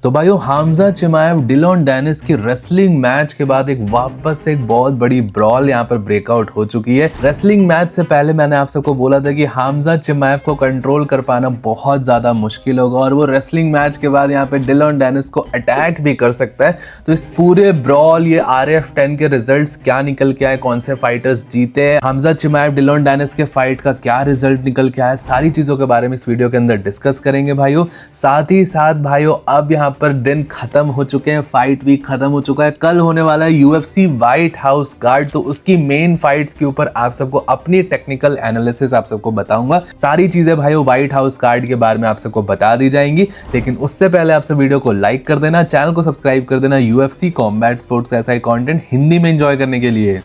तो भाइयों हामजा चिमाएव डिलॉन डेनिस की रेसलिंग मैच के बाद एक वापस एक बहुत बड़ी ब्रॉल यहाँ पर ब्रेकआउट हो चुकी है। रेसलिंग मैच से पहले मैंने आप सबको बोला था कि हामजा चिमाएव को कंट्रोल कर पाना बहुत ज्यादा मुश्किल होगा और वो रेसलिंग मैच के बाद यहाँ पे डिलॉन डेनिस को अटैक भी कर सकता है। तो इस पूरे ब्रॉल ये RF10 के रिजल्ट्स क्या निकल के आए, कौन से फाइटर्स जीते, हामजा चिमाएव डिलॉन डेनिस के फाइट का क्या रिजल्ट निकल के आया, सारी चीजों के बारे में इस वीडियो के अंदर डिस्कस करेंगे भाइयों। साथ ही साथ भाइयों अब यहाँ पर दिन खत्म हो चुके हैं, फाइट वीक खत्म हो चुका है। कल होने वाला है UFC व्हाइट हाउस कार्ड, तो उसकी मेन फाइट्स के ऊपर आप सबको अपनी टेक्निकल एनालिसिस आप सबको बताऊंगा। सारी चीजें भाइयों व्हाइट हाउस कार्ड के बारे में आप सबको बता दी जाएंगी, लेकिन उससे पहले आप सब वीडियो को लाइक कर देना, चैनल को सब्सक्राइब कर देना UFC कॉम्बैट स्पोर्ट्स का ऐसा ही कंटेंट हिंदी में एंजॉय करने के लिए।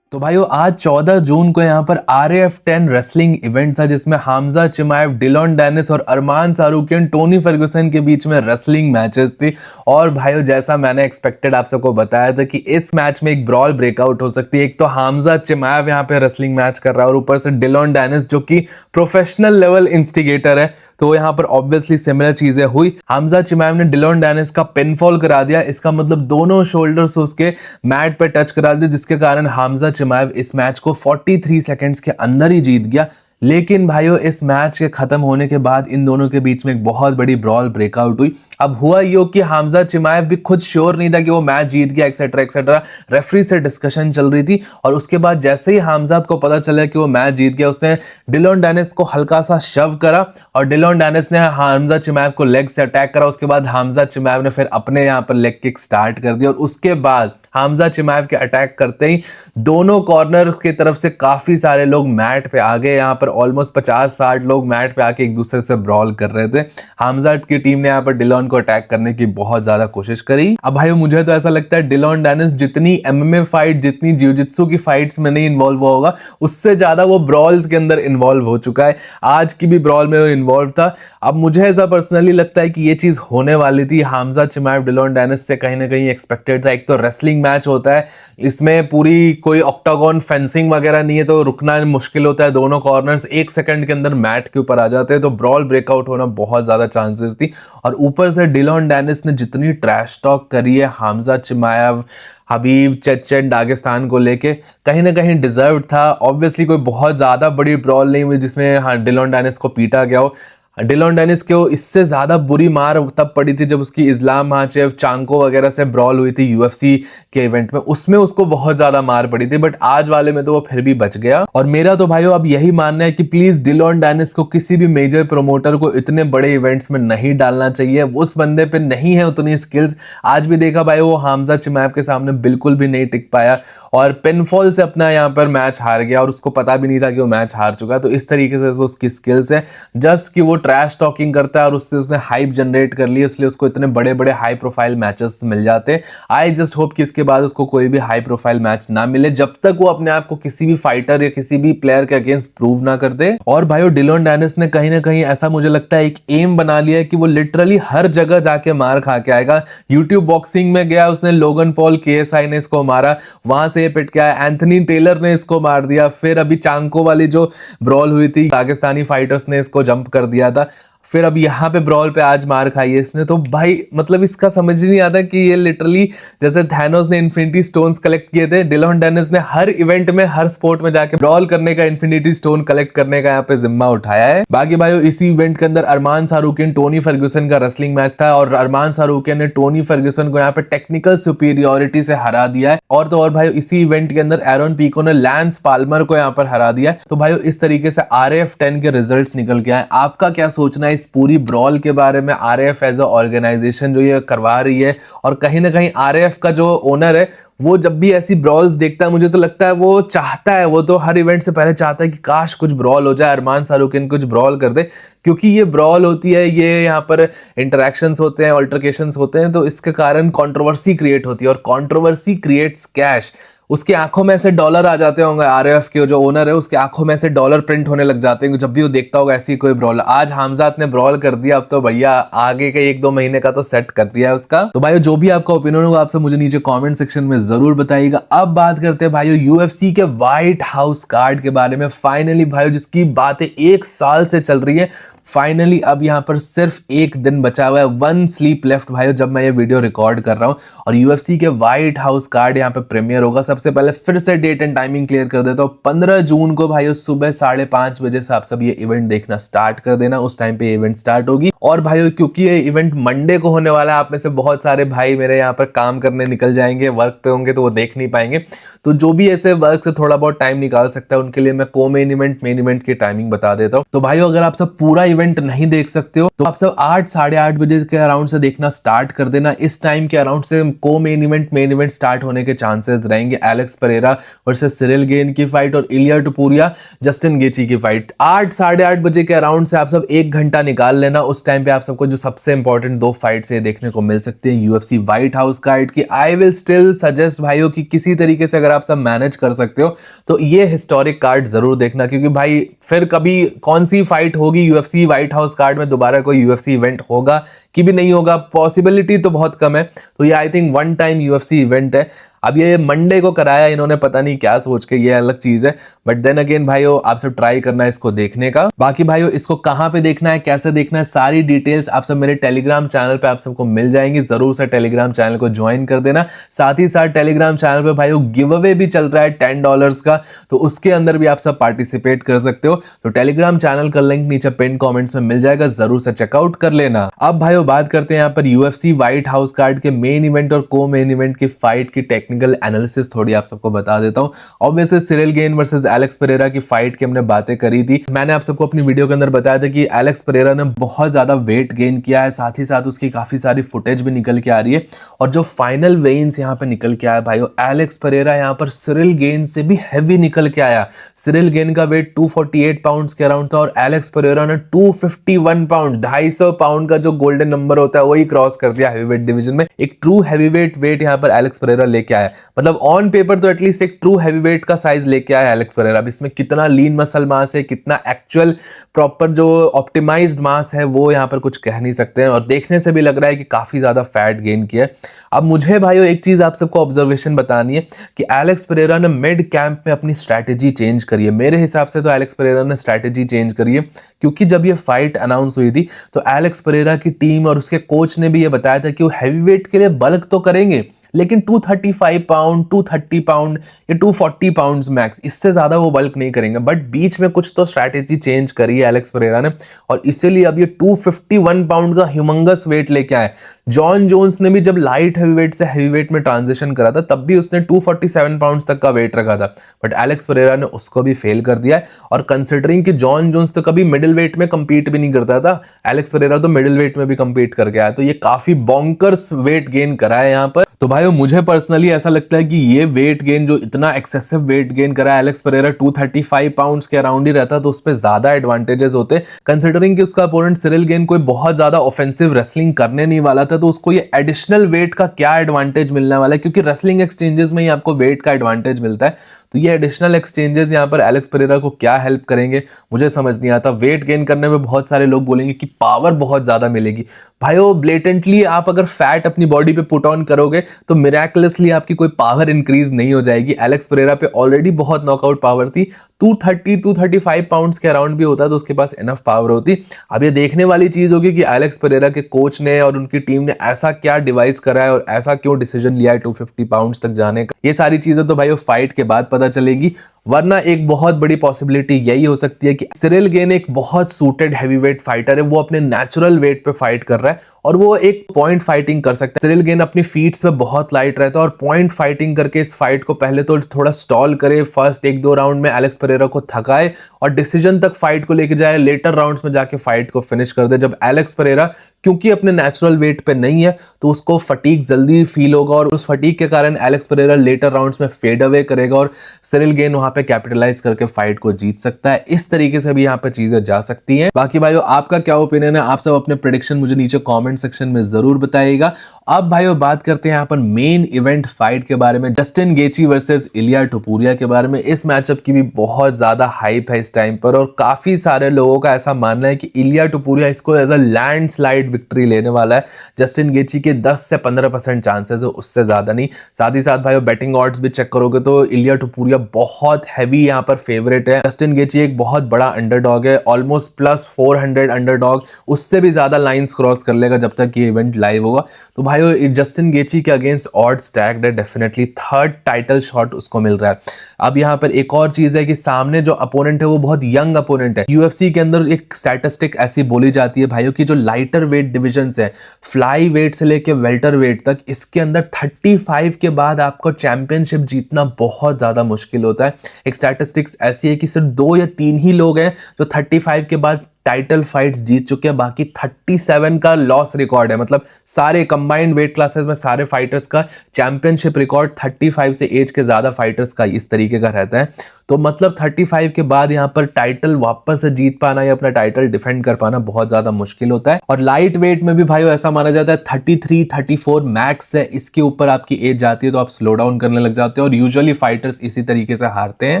तो भाइयों आज 14 जून को यहाँ पर RF10 रेसलिंग इवेंट था, जिसमें हामजा चिमाएव, डिलॉन डेनिस और अरमान सारूकियन, टोनी फर्ग्यूसन के बीच में रेसलिंग मैचेस थी। और भाइयों जैसा मैंने एक्सपेक्टेड आप सबको बताया था कि इस मैच में एक ब्रॉल ब्रेकआउट हो सकती है। एक तो हामजा चिमाएव यहाँ पे रेसलिंग मैच कर रहा है और ऊपर से डिलॉन डेनिस जो कि प्रोफेशनल लेवल इंस्टिगेटर है, तो यहाँ पर ऑब्वियसली सिमिलर चीजें हुई। हामजा चिमाएव ने डिलॉन डेनिस का पिनफॉल करा दिया, इसका मतलब दोनों शोल्डर्स उसके मैट पे टच करा दिए, जिसके कारण हामजा चिमाएव इस मैच को 43 सेकंड्स के अंदर ही जीत गया। लेकिन भाइयों इस मैच के खत्म होने के बाद इन दोनों के बीच में एक बहुत बड़ी ब्रॉल ब्रेकआउट हुई। अब हुआ ये कि हामजा चिमाएव भी खुद श्योर नहीं था कि वो मैच जीत गया, एक्सेट्रा एक्सेट्रा। रेफरी से डिस्कशन चल रही थी और उसके बाद जैसे ही हामजा को पता चला कि वो मैच जीत गया, उसने डिलॉन डेनिस को हल्का सा शव करा और डिलॉन डेनिस ने हामजा चिमाएव को लेग से अटैक करा। उसके बाद हामजा चिमाएव ने फिर अपने यहाँ पर लेग किक स्टार्ट कर दी और उसके बाद हामजा चिमाएव के अटैक करते ही दोनों कॉर्नर की तरफ से काफी सारे लोग मैट पे आ गए। यहाँ पर ऑलमोस्ट 50-60 लोग मैट पे आके एक दूसरे से ब्रॉल कर रहे थे। हामजा की टीम ने यहाँ पर डिलॉन को अटैक करने की बहुत ज्यादा कोशिश करी। अब भाई मुझे तो ऐसा लगता है डिलॉन डेनिस जितनी MMA फाइट, जितनी जियोजित्सु की फाइट्स में नहीं इन्वॉल्व हुआ होगा, उससे ज्यादा वो ब्रॉल्स के अंदर इन्वॉल्व हो चुका है। आज की भी ब्रॉल में वो इन्वॉल्व था। अब मुझे ऐसा पर्सनली लगता है कि ये चीज होने वाली थी। हामजा चिमाएव डिलॉन डेनिस से कहीं ना कहीं एक्सपेक्टेड था। एक तो रेसलिंग मैच होता है, इसमें पूरी कोई ऑक्टागन फेंसिंग वगैरह नहीं है, तो रुकना मुश्किल होता है। दोनों कॉर्नर्स 1 सेकंड के अंदर मैट के ऊपर आ जाते हैं, तो ब्रॉल ब्रेकआउट होना बहुत ज्यादा चांसेस थी। और ऊपर से डिलॉन डेनिस ने जितनी ट्रैश टॉक करी है हामजा चिमाएव, हबीब, चेचन, दागिस्तान को लेके, कहीं ना कहीं डिजर्व था। ऑब्वियसली कोई बहुत ज्यादा बड़ी ब्रॉल नहीं हुई जिसमें डिलॉन डेनिस को पीटा गया हो। डिलॉन डेनिस को इससे ज्यादा बुरी मार तब पड़ी थी जब उसकी इस्लाम माचेव, चांको वगैरह से ब्रॉल हुई थी UFC के इवेंट में, उसमें उसको बहुत ज्यादा मार पड़ी थी। बट आज वाले में तो वो फिर भी बच गया। और मेरा तो भाइयों अब यही मानना है कि प्लीज डिलॉन डेनिस को किसी भी मेजर प्रोमोटर को इतने बड़े इवेंट्स में नहीं डालना चाहिए। उस बंदे पे नहीं है उतनी स्किल्स। आज भी देखा भाई वो हामजा चिमाएव के सामने बिल्कुल भी नहीं टिक पाया और पिनफॉल से अपना यहाँ पर मैच हार गया और उसको पता भी नहीं था कि वो मैच हार चुका है। तो इस तरीके से तो उसकी स्किल्स है, जस्ट कि वो ट्रैश टॉकिंग करता है और उससे उसने हाइप जनरेट कर ली, इसलिए उसको इतने बड़े बड़े हाई प्रोफाइल मैचेस मिल जाते हैं। आई जस्ट होप कि इसके बाद उसको कोई भी हाई प्रोफाइल मैच ना मिले जब तक वो अपने आप को किसी भी फाइटर या किसी भी प्लेयर के अगेंस्ट प्रूव ना कर दे। और भाइयों डिलॉन डेनिस ने कहीं ना कहीं ऐसा मुझे लगता है एक एम बना लिया है कि वो लिटरली हर जगह जाके मार खा के आएगा। यूट्यूब बॉक्सिंग में गया, उसने लोगन पॉल KSI ने इसको मारा, वहां से पिट के आया। एंथनी टेलर ने इसको मार दिया। फिर अभी चांको वाली जो ब्रॉल हुई थी, पाकिस्तानी फाइटर्स ने इसको जंप कर दिया था। फिर अब यहाँ पे ब्रॉल पे आज मार खाई है इसने। तो भाई मतलब इसका समझ ही नहीं आता कि ये लिटरली जैसे थैनोस ने इन्फिनिटी स्टोन्स कलेक्ट किए थे, डिलॉन डेनिस ने हर इवेंट में, हर स्पोर्ट में जाके ब्रॉल करने का, इन्फिनिटी स्टोन कलेक्ट करने का यहाँ पे जिम्मा उठाया है। बाकी भाइयों इसी इवेंट के अंदर अरमान सारूकियन, टोनी फर्ग्यूसन का रेसलिंग मैच था और अरमान सारूकियन ने टोनी फर्ग्यूसन को यहाँ पे टेक्निकल सुपीरियोरिटी से हरा दिया है। और तो और भाइयों इसी इवेंट के अंदर एरन पीको ने लैंस पाल्मर को यहाँ पर हरा दिया है। तो भाइयों इस तरीके से RF10 के रिजल्ट्स निकल के आए। आपका क्या सोचना है इस पूरी ब्रॉल के बारे में? RF एज अ ऑर्गेनाइजेशन जो ये करवा रही है, और कहीं ना कहीं RF का जो ओनर है वो जब भी ऐसी ब्रॉल्स देखता है, मुझे तो लगता है वो चाहता है, वो तो हर इवेंट से पहले चाहता है कि काश कुछ ब्रॉल हो जाए, अरमान सारूकियन कुछ ब्रॉल कर दे। क्योंकि ये ब्रॉल होती है, ये यहाँ पर इंटरेक्शंस होते हैं, अल्टरकेशंस होते हैं, तो इसके कारण कंट्रोवर्सी क्रिएट होती है और कंट्रोवर्सी क्रिएट्स कैश। उसकी आंखों में ऐसे डॉलर आ जाते होंगे, RF के जो ओनर है उसके आंखों में ऐसे डॉलर प्रिंट होने लग जाते हैं जब भी वो देखता होगा ऐसी कोई ब्रॉल। आज हामजात ने ब्रॉल कर दिया, अब तो भैया आगे के 1-2 महीने का तो सेट कर दिया है उसका। तो भाइयों जो भी आपका ओपिनियन होगा आपसे मुझे नीचे कमेंट सेक्शन में जरूर बताइएगा। अब बात करते हैं भाइयों UFC के व्हाइट हाउस कार्ड के बारे में। फाइनली भाइयों जिसकी बातें 1 साल से चल रही है फाइनली अब यहाँ पर सिर्फ एक दिन बचा हुआ है, 1 स्लीप लेफ्ट भाइयों, जब मैं ये वीडियो रिकॉर्ड कर रहा हूँ। और यूएफसी के व्हाइट हाउस कार्ड यहाँ पे प्रीमियर होगा। सबसे पहले फिर से डेट एंड टाइमिंग क्लियर कर देता हूँ, 15 जून को भाइयों सुबह 5:30 बजे से आप सब ये इवेंट देखना स्टार्ट कर देना। उस टाइम पे ये इवेंट स्टार्ट होगी। और भाइयों क्योंकि ये इवेंट मंडे को होने वाला है, आप में से बहुत सारे भाई मेरे यहाँ पर काम करने निकल जाएंगे, वर्क पे होंगे, तो वो देख नहीं पाएंगे। तो जो भी ऐसे वर्क से थोड़ा बहुत टाइम निकाल सकता है उनके लिए मैं मेन इवेंट की टाइमिंग बता देता हूँ। तो भाइयों अगर आप सब पूरा इवेंट नहीं देख सकते हो तो आप सब 8 साढ़े 8 बजे के अराउंड से देखना स्टार्ट कर देना। इस टाइम के अराउंड से मेन इवेंट स्टार्ट होने के चांसेस रहेंगे। Alex Pereira versus Cyril gain की फाइट और इलिया टुपुरिया जस्टिन गेची की फाइट 8 साढ़े 8 बजे के अराउंड से आप सब 1 घंटा निकाल लेना। उस टाइम पे आप सबको जो सबसे इंपॉर्टेंट 2 फाइट्स देखने को मिल सकती है यूएफसी व्हाइट हाउस कार्ड की। आई विल स्टिल सजेस्ट भाइयों कि किसी तरीके से अगर आप सब मैनेज कर सकते हो तो ये हिस्टोरिक कार्ड जरूर देखना, क्योंकि भाई फिर कभी कौन सी फाइट होगी यूएफसी व्हाइट हाउस कार्ड में, दोबारा कोई यूएफसी इवेंट होगा कि भी नहीं होगा, पॉसिबिलिटी तो बहुत कम है। तो ये I think 1 time UFC event है। अब ये मंडे को कराया इन्होंने, पता नहीं क्या सोच के, ये अलग चीज है। बट देन अगेन भाइयों आप सब ट्राई करना है इसको देखने का। बाकी भाइयों इसको कहां पे देखना है, कैसे देखना है, सारी डिटेल्स आप सब मेरे टेलीग्राम चैनल पे आप सबको मिल जाएंगी। जरूर से टेलीग्राम चैनल को ज्वाइन कर देना। साथ ही साथ टेलीग्राम चैनल पे भाइयों गिव अवे भी चल रहा है $10 का, तो उसके अंदर भी आप सब पार्टिसिपेट कर सकते हो। तो टेलीग्राम चैनल का लिंक नीचे पिन कॉमेंट्स में मिल जाएगा, जरूर से चेकआउट कर लेना। अब भाइयों बात करते हैं यहाँ पर यूएफसी व्हाइट हाउस कार्ड के मेन इवेंट और मेन इवेंट की फाइट की टेक्निकल एनालिसिस थोड़ी आप सबको बता देता हूं। Obviously Cyril gain versus Alex Pereira की फाइट की हमने बातें करी थी। मैंने आप सबको अपनी वीडियो के अंदर बताया था कि एलेक्स परेरा ने बहुत ज्यादा वेट गेन किया है, साथ ही साथ उसकी काफी सारी फुटेज भी निकल के आ रही है। और जो फाइनल वेन्स यहाँ पे निकल के आया भाइयों, एलेक्स परेरा यहाँ पर सिरिल गेन से भी हैवी निकल के आया। सिरिल गेन का वेट 248 पाउंड्स के अराउंड था और एलेक्स परेरा ने 251 पाउंड, 250 पाउंड का जो गोल्डन नंबर होता है वही क्रॉस कर दिया हैवीवेट डिवीजन में। एक ट्रू हैवीवेट वेट यहाँ पर एलेक्स परेरा लेके आया, मतलब ऑन पेपर तो एटलीस्ट एक ट्रू हैवीवेट का साइज लेके आया एलेक्स परेरा। अब इसमें कितना लीन मसल मास है, कितना एक्चुअल प्रॉपर जो ऑप्टिमाइज्ड मास है, वो यहाँ पर कुछ कह नहीं सकते हैं। और देखने से भी लग रहा है कि काफी ज्यादा फैट गेन किया है। अब मुझे भाइयों एक चीज आप सबको ऑब्जर्वेशन बतानी है कि एलेक्स परेरा ने मिड कैंप में अपनी स्ट्रैटेजी चेंज करी है। मेरे हिसाब से तो एलेक्स परेरा ने स्ट्रैटेजी चेंज करी है, क्योंकि जब ये फाइट अनाउंस हुई थी तो एलेक्स परेरा की टीम और उसके कोच ने भी ये बताया था कि वो हैवीवेट के लिए बल्क तो करेंगे लेकिन 235 पाउंड, 230 पाउंड या 240 पाउंड मैक्स, इससे ज्यादा वो बल्क नहीं करेंगे। बट बीच में कुछ तो स्ट्रैटेजी चेंज करी है एलेक्स परेरा ने और इसीलिए अब ये 251 पाउंड का ह्यूमंगस वेट लेके आए। जॉन जोन्स ने भी जब लाइट हैवीवेट से हैवीवेट में ट्रांजिशन करा था तब भी उसने 247 पाउंड तक का वेट रखा था, बट एलेक्स परेरा ने उसको भी फेल कर दिया है। और कंसिडरिंग कि जॉन जोन्स तो कभी मिडिल वेट में कंपीट भी नहीं करता था, एलेक्स परेरा तो मिडिल वेट में भी कंपीट करके आया, तो ये काफी बॉन्कर्स वेट गेन करा है यहाँ पर। तो भाइयों मुझे पर्सनली ऐसा लगता है कि ये वेट गेन, जो इतना एक्सेसिव वेट गेन करा है एलेक्स परेरा, 235 पाउंड्स के अराउंड ही रहता तो उस पर ज्यादा एडवांटेजेस होते, कंसिडरिंग कि उसका अपोनेंट सिरिल गेन कोई बहुत ज्यादा ऑफेंसिव रेसलिंग करने नहीं वाला था, तो उसको ये एडिशनल वेट का क्या एडवांटेज मिलने वाला है, क्योंकि रेसलिंग एक्सचेंजेस में ही आपको वेट का एडवांटेज मिलता है। तो ये एडिशनल एक्सचेंजेस यहाँ पर एलेक्स परेरा को क्या हेल्प करेंगे मुझे समझ नहीं आता। वेट गेन करने में बहुत सारे लोग बोलेंगे कि पावर बहुत ज्यादा मिलेगी। भाइयों ब्लेटेंटली आप अगर फैट अपनी बॉडी पे पुट ऑन करोगे तो मिराकुलसली आपकी कोई पावर इंक्रीज नहीं हो जाएगी। एलेक्स परेरा पे ऑलरेडी बहुत नॉकआउट पावर थी, 235 पाउंड्स के अराउंड भी होता तो उसके पास इनफ पावर होती। अब ये देखने वाली चीज होगी कि एलेक्स परेरा के कोच ने और उनकी टीम ने ऐसा क्या डिवाइस करा है और ऐसा क्यों डिसीजन लिया है 250 पाउंड्स तक जाने का। ये सारी चीजें तो भाइयों फाइट के बाद पता चलेगी, वरना एक बहुत बड़ी पॉसिबिलिटी यही हो सकती है कि सिरिल गेन एक बहुत सूटेड हैवीवेट फाइटर है, वो अपने नेचुरल वेट पे फाइट कर रहा है और वो एक पॉइंट फाइटिंग कर सकता है। सिरिल गेन अपनी फीट्स पे बहुत लाइट रहता है और पॉइंट फाइटिंग करके इस फाइट को पहले तो थोड़ा स्टॉल करे, फर्स्ट 1-2 राउंड में एलेक्स परेरा को थकाए और डिसीजन तक फाइट को लेके जाए, लेटर राउंड्स में जाके फाइट को फिनिश कर दे। जब एलेक्स परेरा क्योंकि अपने नेचुरल वेट पे नहीं है तो उसको फटीग जल्दी फील होगा और उस फटीग के कारण एलेक्स परेरा लेटर राउंड्स में फेड अवे करेगा और सिरिल गेन वहां पे कैपिटलाइज करके फाइट को जीत सकता है। इस तरीके से भी यहाँ पे चीजें जा सकती हैं। बाकी भाइयों आपका क्या ओपिनियन है, आप सब अपने प्रेडिक्शन मुझे नीचे कमेंट सेक्शन में जरूर बताइएगा। अब भाइयों बात करते हैं यहाँ पर मेन इवेंट फाइट के बारे में, जस्टिन गेची वर्सेस इलिया टुपुरिया के बारे में। इस मैचअप की भी बहुत ज्यादा हाइप है इस टाइम पर और काफी सारे लोगों का ऐसा मानना है कि इलिया टुपुरिया इसको एज अ लैंडस्लाइड विक्ट्री लेने वाला है। जस्टिन गेची के 10 से 15% चांसेस है, उससे ज्यादा नहीं। साथ ही साथ भाइयों बेटिंग ऑड्स भी चेक करोगे तो इलिया टुपुरिया बहुत बहुत हैवी यहाँ पर फेवरेट है। जस्टिन गेची एक बहुत बड़ा अंडरडॉग है, ऑलमोस्ट +400 अंडरडॉग, उससे भी ज्यादा लाइंस क्रॉस कर लेगा जब तक ये इवेंट लाइव होगा। तो भाई जस्टिन गेची के अगेंस्ट ऑड स्टैक्ड है, डेफिनेटली 3rd टाइटल शॉट उसको मिल रहा है। अब यहाँ पर एक और चीज है कि सामने जो अपोनेंट है वो बहुत यंग अपोनेंट है। यूएफसी के अंदर एक स्टैटिस्टिक ऐसी बोली जाती है भाइयों की जो लाइटर वेट डिविजन्स है, फ्लाई वेट से लेके वेल्टर वेट तक, इसके अंदर 35 के बाद आपको चैंपियनशिप जीतना बहुत ज्यादा मुश्किल होता है। एक स्टैटिस्टिक्स ऐसी है कि सिर्फ 2 या 3 ही लोग हैं जो 35 के बाद टाइटल फाइट्स जीत चुके हैं, बाकी 37 का लॉस रिकॉर्ड है। मतलब सारे कंबाइंड वेट क्लासेस में सारे फाइटर्स का चैंपियनशिप रिकॉर्ड 35 से एज के ज्यादा फाइटर्स का इस तरीके का रहता है। तो मतलब 35 के बाद यहाँ पर टाइटल वापस से जीत पाना या अपना टाइटल डिफेंड कर पाना बहुत ज्यादा मुश्किल होता है। और लाइट वेट में भी भाई ऐसा माना जाता है 33 34 मैक्स है, इसके ऊपर आपकी एज जाती है तो आप स्लो डाउन करने लग जाते हो और यूजुअली फाइटर्स इसी तरीके से हारते हैं।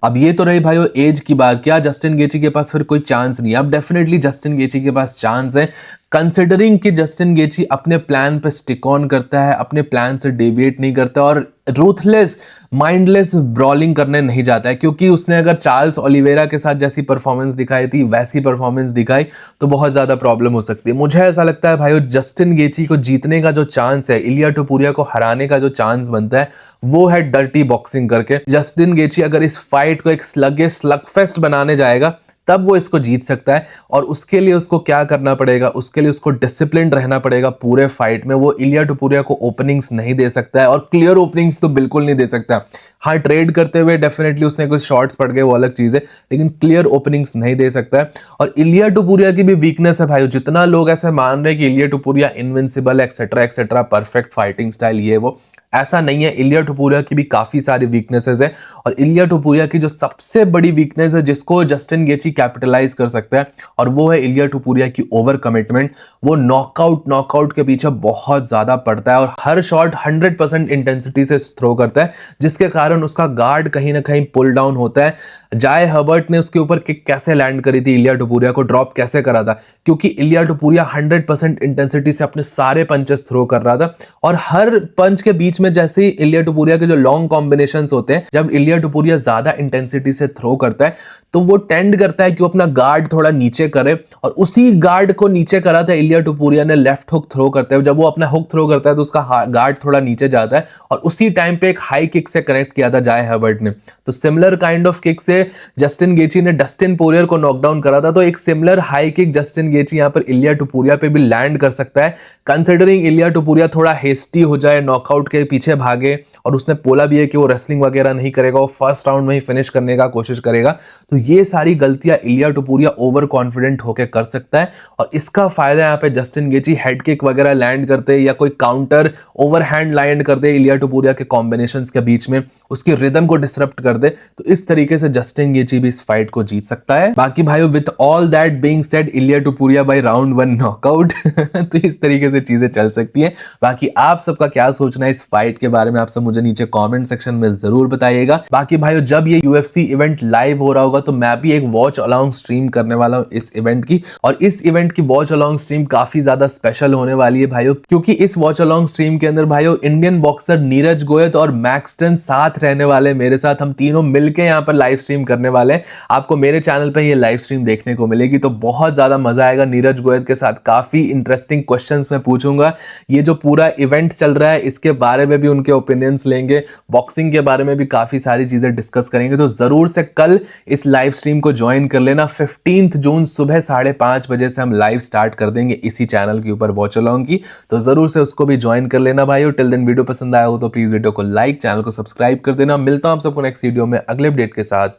अब ये तो रही भाई एज की बात, क्या जस्टिन गेची के पास फिर कोई चांस नहीं है? अब डेफिनेटली जस्टिन गेची के पास चांस है, कंसिडरिंग कि जस्टिन गेची अपने प्लान पे स्टिक ऑन करता है, अपने प्लान से डेविएट नहीं करता और रूथलेस माइंडलेस ब्रॉलिंग करने नहीं जाता है। क्योंकि उसने अगर चार्ल्स ओलिवेरा के साथ जैसी परफॉर्मेंस दिखाई थी वैसी परफॉर्मेंस दिखाई तो बहुत ज्यादा प्रॉब्लम हो सकती है। मुझे ऐसा लगता है भाई जस्टिन गेची को जीतने का जो चांस है, इलिया टोपुरिया को हराने का जो चांस बनता है वो है डर्टी बॉक्सिंग करके। जस्टिन गेची अगर इस फाइट को एक स्लग फेस्ट बनाने जाएगा तब वो इसको जीत सकता है। और उसके लिए उसको क्या करना पड़ेगा, उसके लिए उसको डिसिप्लिन रहना पड़ेगा पूरे फाइट में। वो इलिया टोपुरिया को ओपनिंग्स नहीं दे सकता है और क्लियर ओपनिंग्स तो बिल्कुल नहीं दे सकता। हाँ, ट्रेड करते हुए डेफिनेटली उसने कुछ शॉट्स पड़ गए वो अलग चीज है, लेकिन क्लियर ओपनिंग्स नहीं दे सकता है। और इलिया टोपुरिया की भी वीकनेस है भाई, जितना लोग ऐसे मान रहे हैं कि Ilia Topuria invincible etcetera perfect fighting style ये वो, ऐसा नहीं है। इलिया टोपुरिया की भी काफी सारी वीकनेसेस है और इलिया टोपुरिया की जो सबसे बड़ी वीकनेस है जिसको जस्टिन गेची कैपिटलाइज कर सकता है और वो है इलिया टोपुरिया की ओवर कमिटमेंट। वो नॉकआउट के पीछे बहुत ज्यादा पड़ता है और हर शॉट 100% इंटेंसिटी से थ्रो करता है, जिसके कारण उसका गार्ड कहीं ना कहीं पुल डाउन होता है। जाय हर्बर्ट ने उसके ऊपर किक कैसे लैंड करी थी, इलिया टोपुरिया को ड्रॉप कैसे करा था, क्योंकि इलिया टोपुरिया 100% इंटेंसिटी से अपने सारे पंचेस थ्रो कर रहा था। और हर पंच के बीच में जैसे ही इलिया टोपुरिया के जो लॉन्ग कॉम्बिनेशंस होते हैं, जब इलिया टोपुरिया ज्यादा इंटेंसिटी से थ्रो करता है तो वो टेंड करता है कि वो अपना गार्ड थोड़ा नीचे करे, और उसी गार्ड को नीचे करा था इलिया टोपुरिया ने लेफ्ट हुक थ्रो करते हुए। जब वो अपना हुक थ्रो करता है तो उसका गार्ड थोड़ा नीचे जाता है और उसी टाइम पे एक हाई किक से कनेक्ट किया था जाय हर्बर्ट ने। तो सिमिलर काइंड ऑफ किक से जस्टिन गेची ने डस्टिन पोरियर को नॉकडाउन करा था। तो एक सिमिलर हाई किक जस्टिन गेची यहाँ पर इलिया टोपुरिया पे भी लैंड कर सकता है, कंसिडरिंग इलिया टोपुरिया थोड़ा हेस्टी हो जाए, नॉकआउट के पीछे भागे, और उसने बोला भी है कि वो रेसलिंग वगैरह नहीं करेगा, वो फर्स्ट राउंड में ही फिनिश करने का कोशिश करेगा। तो ये सारी गलतियां इलिया टोपुरिया ओवर कॉन्फिडेंट होकर कर सकता है और इसका फायदा यहाँ पे जस्टिन गेची हेड किक वगैरह लैंड करते या कोई काउंटर ओवरहैंड लैंड कर दे इलिया टोपुरिया के कॉम्बिनेशंस के बीच में, उसकी रिदम को डिसरप्ट कर दे, तो इस तरीके से जस्टिन गेची भी इस फाइट को जीत सकता है। बाकी भाइयों, with all that being said, Ilia Topuria bye round 1 knockout तो इस तरीके से चीजें चल सकती है। बाकी आप सबका क्या सोचना है इस फाइट के बारे में, आप सब मुझे नीचे कमेंट सेक्शन में जरूर बताइएगा। बाकी भाइयों, जब ये यूएफसी इवेंट लाइव हो रहा होगा तो मैं भी एक वॉच अलोंग स्ट्रीम करने वाला हूं इस इवेंट की, और इस इवेंट की वॉच अलोंग स्ट्रीम काफी ज्यादा स्पेशल होने वाली है भाइयों, क्योंकि इस वॉच अलोंग स्ट्रीम के अंदर भाइयों इंडियन बॉक्सर नीरज गोयत और मैक्सटन साथ रहने वाले, मेरे साथ हम तीनों मिलके यहाँ पर लाइव स्ट्रीम करने वाले हैं। आपको मेरे चैनल पे ये लाइव स्ट्रीम देखने को मिलेगी, तो बहुत ज्यादा मजा आएगा नीरज गोयत के साथ। काफी इंटरेस्टिंग क्वेश्चंस मैं पूछूंगा, ये जो पूरा इवेंट चल रहा है इसके बारे में भी उनके ओपिनियंस लेंगे, बॉक्सिंग के बारे में भी काफी सारी चीजें डिस्कस करेंगे। तो जरूर से कल इस लाइव स्ट्रीम को ज्वाइन कर लेना। 15 जून सुबह 5:30 बजे से हम लाइव स्टार्ट कर देंगे इसी चैनल के ऊपर वॉच अलोंग की, तो जरूर से उसको भी ज्वाइन कर लेना भाइयों। टिल देन वीडियो पसंद आया हो तो प्लीज वीडियो को लाइक, चैनल को सब्सक्राइब कर देना। मिलता हूं आप सबको नेक्स्ट वीडियो में अगले अपडेट के साथ।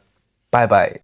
Bye bye.